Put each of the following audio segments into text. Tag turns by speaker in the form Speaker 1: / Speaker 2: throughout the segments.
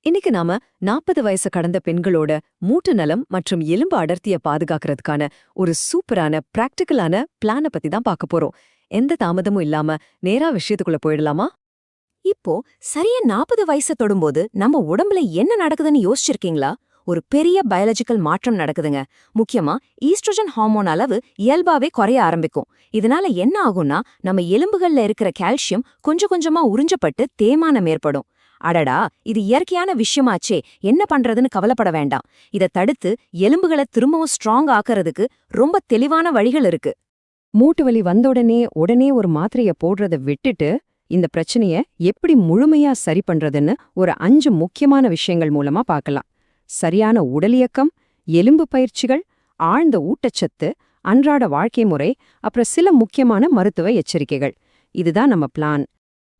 Speaker 1: இன்னைக்கு நாம 40 வயசு கடந்த பெண்களோட மூட்டு நலம் மற்றும் எலும்பு அடர்த்திய பாதுகாக்கிறதுக்கான ஒரு சூப்பரான பிராக்டிக்கலான பிளான பத்தி தான் பார்க்க போறோம். எந்த தாமதமும் இல்லாம நேரா விஷயத்துக்குள்ள போயிடலாமா?
Speaker 2: இப்போ சரியா 40 வயசு தொடும்போது நம்ம உடம்புல என்ன நடக்குதுன்னு யோசிச்சிருக்கீங்களா? ஒரு பெரிய பயாலஜிக்கல் மாற்றம் நடக்குதுங்க. முக்கியமா ஈஸ்ட்ரோஜன் ஹார்மோன் அளவு இயல்பாவே குறைய ஆரம்பிக்கும். இதனால என்ன ஆகும்னா, நம்ம எலும்புகள்ல இருக்கிற கால்சியம் கொஞ்சம் கொஞ்சமா உறிஞ்சப்பட்டு தேய்மானம் ஏற்படும். அடடா, இது இயற்கையான விஷயமாச்சே, என்ன பண்றதுன்னு கவலைப்பட வேண்டாம். இத தடுத்து எலும்புகளை திரும்பவும் ஸ்ட்ராங் ஆக்கறதுக்கு ரொம்ப தெளிவான வழிகள் இருக்கு.
Speaker 1: மூட்டு வலி உடனே ஒரு மாத்திரைய போடுறத விட்டுட்டு இந்த பிரச்சனைய எப்படி முழுமையா சரி பண்றதுன்னு ஒரு 5 முக்கியமான விஷயங்கள் மூலமா பார்க்கலாம். சரியான உடலியக்கம், எலும்பு பயிற்சிகள், ஆழ்ந்த ஊட்டச்சத்து, அன்றாட வாழ்க்கை முறை, அப்புறம் சில முக்கியமான மருத்துவ எச்சரிக்கைகள். இதுதான் நம்ம பிளான்.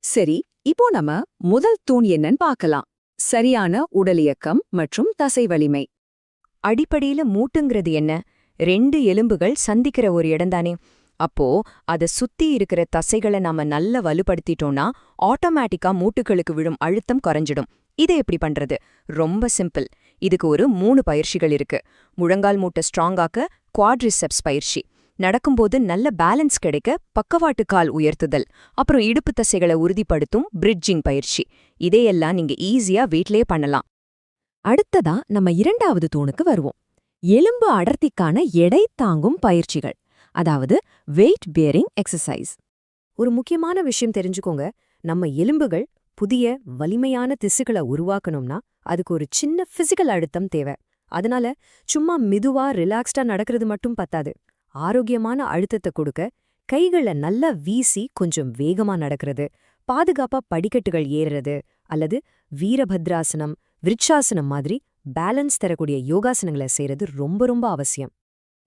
Speaker 1: சரி, இப்போ நம்ம முதல் தூண் என்னன்னு பார்க்கலாம். சரியான உடலியக்கம் மற்றும் தசை வலிமை. அடிப்படையில மூட்டுங்கிறது என்ன? 2 எலும்புகள் சந்திக்கிற ஒரு இடம்தானே. அப்போ அத சுத்தி இருக்கிற தசைகளை நாம நல்லா வலுப்படுத்திட்டோம்னா ஆட்டோமேட்டிக்கா மூட்டுகளுக்கு விழும் அழுத்தம் குறைஞ்சிடும். இதை எப்படி பண்றது? ரொம்ப சிம்பிள். இதுக்கு ஒரு 3 பயிற்சிகள் இருக்கு. முழங்கால் மூட்டை ஸ்ட்ராங்காக்க குவாட்ரிசெப்ஸ் பயிற்சி, நடக்கும்போது நல்ல பேலன்ஸ் கிடைக்க பக்கவாட்டு கால் உயர்த்துதல், அப்புறம் இடுப்பு தசைகளை உறுதிப்படுத்தும் பிரிட்ஜிங் பயிற்சி. இதையெல்லாம் நீங்க ஈஸியா வீட்லயே பண்ணலாம். அடுத்ததா நம்ம 2வது தூணுக்கு வருவோம். எலும்பு அடர்த்திக்கான எடை தாங்கும் பயிற்சிகள், அதாவது வெயிட் பேரிங் எக்ஸசைஸ். ஒரு முக்கியமான விஷயம் தெரிஞ்சுக்கோங்க. நம்ம எலும்புகள் புதிய வலிமையான திசுக்களை உருவாக்கணும்னா அதுக்கு ஒரு சின்ன பிசிக்கல் அழுத்தம் தேவை. அதனால சும்மா மெதுவா ரிலாக்ஸ்டா நடக்கிறது மட்டும் பத்தாது. ஆரோக்கியமான அழுத்தத்தை கொடுக்க கைகளை நல்லா வீசி கொஞ்சம் வேகமா நடக்கிறது, பாதுகாப்பா படிக்கட்டுகள் ஏறுறது, அல்லது வீரபத்ராசனம், விருட்சாசனம் மாதிரி பேலன்ஸ் தரக்கூடிய யோகாசனங்களை செய்யறது ரொம்ப ரொம்ப அவசியம்.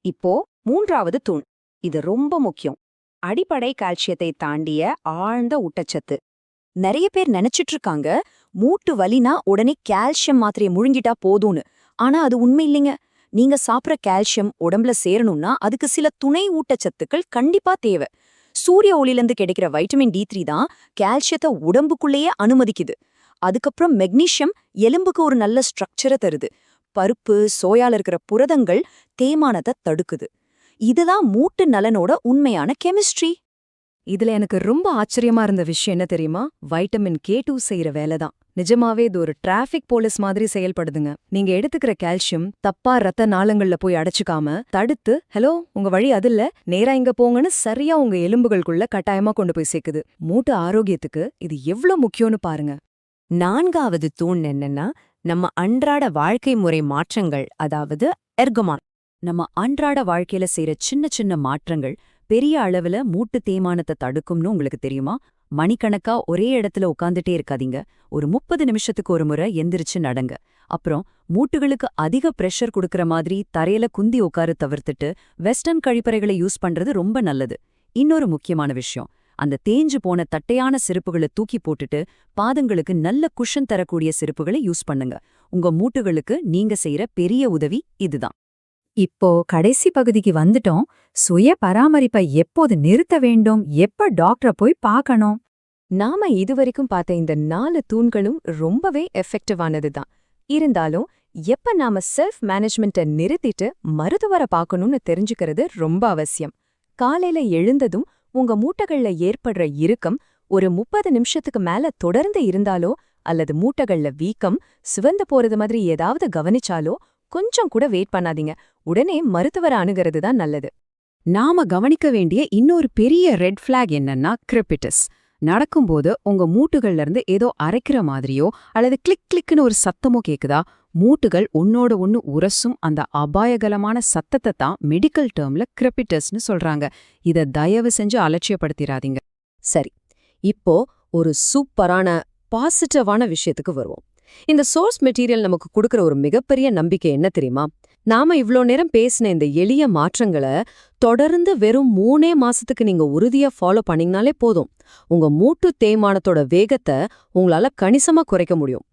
Speaker 1: இப்போ 3வது தூண், இது ரொம்ப முக்கியம். அடிப்படை கால்சியத்தை தாண்டிய ஆழ்ந்த ஊட்டச்சத்து. நிறைய பேர் நினைச்சிட்டு இருக்காங்க மூட்டு வலினா உடனே கால்சியம் மாத்திரையை முழுங்கிட்டா போதும்னு. ஆனா அது உண்மை இல்லைங்க. நீங்க சாப்பிட்ற கால்சியம் உடம்புல சேரணும்னா அதுக்கு சில துணை ஊட்டச்சத்துக்கள் கண்டிப்பா தேவை. சூரிய ஒளியிலிருந்து கிடைக்கிற வைட்டமின் D3 தான் கால்சியத்தை உடம்புக்குள்ளேயே அனுமதிக்குது. அதுக்கப்புறம் மெக்னீசியம் எலும்புக்கு ஒரு நல்ல ஸ்ட்ரக்சரை தருது. பருப்பு, சோயால இருக்கிற புரதங்கள் தேய்மானத்தை தடுக்குது. இதுதான் மூட்டு நலனோட உண்மையான கெமிஸ்ட்ரி. இதுல எனக்கு ரொம்ப ஆச்சரியமா இருந்த விஷயம் என்ன தெரியுமா? வைட்டமின் K2 செய்யற வேலைதான். நிஜமாவே இது ஒரு டிராஃபிக் போலீஸ் மாதிரி செயல்படுதுங்க. நீங்க எடுத்துக்கிற கால்சியம் தப்பா ரத்த நாளங்கள்ல போய் அடைச்சுக்காம தடுத்து, ஹலோ உங்க வழி அதில்ல, நேரா இங்க போங்கன்னு சரியா உங்க எலும்புகளுக்குள்ள கட்டாயமா கொண்டு போய் சேர்க்குது. மூட்டு ஆரோக்கியத்துக்கு இது எவ்வளவு முக்கியம்னு பாருங்க.
Speaker 2: 4வது தூண் என்னன்னா, நம்ம அன்றாட வாழ்க்கை முறை மாற்றங்கள், அதாவது எர்கமான்.
Speaker 1: நம்ம அன்றாட வாழ்க்கையில செய்யற சின்ன சின்ன மாற்றங்கள் பெரிய அளவுல மூட்டு தேய்மானத்தை தடுக்கும்னு உங்களுக்கு தெரியுமா? மணிக்கணக்கா ஒரே இடத்துல உட்காந்துட்டே இருக்காதீங்க. ஒரு 30 நிமிஷத்துக்கு ஒரு முறை எந்திரிச்சு நடங்க. அப்புறம் மூட்டுகளுக்கு அதிக பிரஷர் கொடுக்கற மாதிரி தரையில குந்தி உட்காரு தவிர்த்துட்டு வெஸ்டர்ன் கழிப்பறைகளை யூஸ் பண்றது ரொம்ப நல்லது. இன்னொரு முக்கியமான விஷயம், அந்த தேஞ்சு போன தட்டையான செருப்புகளை தூக்கி போட்டுட்டு பாதங்களுக்கு நல்ல குஷன் தரக்கூடிய செருப்புகளை யூஸ் பண்ணுங்க. உங்க மூட்டுகளுக்கு நீங்க செய்யற பெரிய உதவி இதுதான்.
Speaker 2: இப்போ கடைசி பகுதிக்கு வந்துட்டோம். சுய பராமரிப்பை எப்போது நிறுத்த வேண்டும், எப்ப டாக்டரை போய் பார்க்கணும்?
Speaker 1: நாம இதுவரைக்கும் பார்த்த இந்த 4 தூண்களும் ரொம்பவே எஃபெக்டிவானதுதான். இருந்தாலும் எப்ப நாம செல்ஃப் மேனேஜ்மெண்ட்டை நிறுத்திட்டு மருத்துவரை பார்க்கணும்னு தெரிஞ்சுக்கிறது ரொம்ப அவசியம். காலையில எழுந்ததும் உங்க மூட்டுகள்ல ஏற்படுற இறுக்கம் ஒரு 30 நிமிஷத்துக்கு மேல தொடர்ந்து இருந்தாலோ, அல்லது மூட்டுகள்ல வீக்கம், சிவந்து போறது மாதிரி ஏதாவது கவனிச்சாலோ கொஞ்சம் கூட வெயிட் பண்ணாதீங்க. உடனே மருத்துவரை அணுகிறது தான் நல்லது. நாம கவனிக்க வேண்டிய இன்னொரு பெரிய ரெட் ஃபிளாக் என்னன்னா கிரெபிட்டஸ். நடக்கும்போது உங்க மூட்டுகள்ல இருந்து ஏதோ அரைக்கிற மாதிரியோ அல்லது கிளிக் கிளிக்னு ஒரு சத்தமோ கேக்குதா? மூட்டுகள் ஒன்னோட ஒன்னு உரசும் அந்த அபாயகரமான சத்தத்தை தான் மெடிக்கல் டேர்ம்ல கிரெபிட்டஸ்னு சொல்றாங்க. இத தயவு செஞ்சு அலட்சியப்படுத்திராதீங்க. சரி, இப்போ ஒரு சூப்பரான பாசிட்டிவான விஷயத்துக்கு வருவோம். இந்த சோர்ஸ் மெட்டீரியல் நமக்கு கொடுக்கற ஒரு மிகப்பெரிய நம்பிக்கை என்ன தெரியுமா? நாம இவ்ளோ நேரம் பேசின இந்த எளிய மாற்றங்களை தொடர்ந்து வெறும் 3 மாசத்துக்கு நீங்க உறுதியா ஃபாலோ பண்ணீங்கனாலே போதும். உங்க மூட்டு தேய்மானத்தோட வேகத்தை உங்களால கணிசமா குறைக்க முடியும்.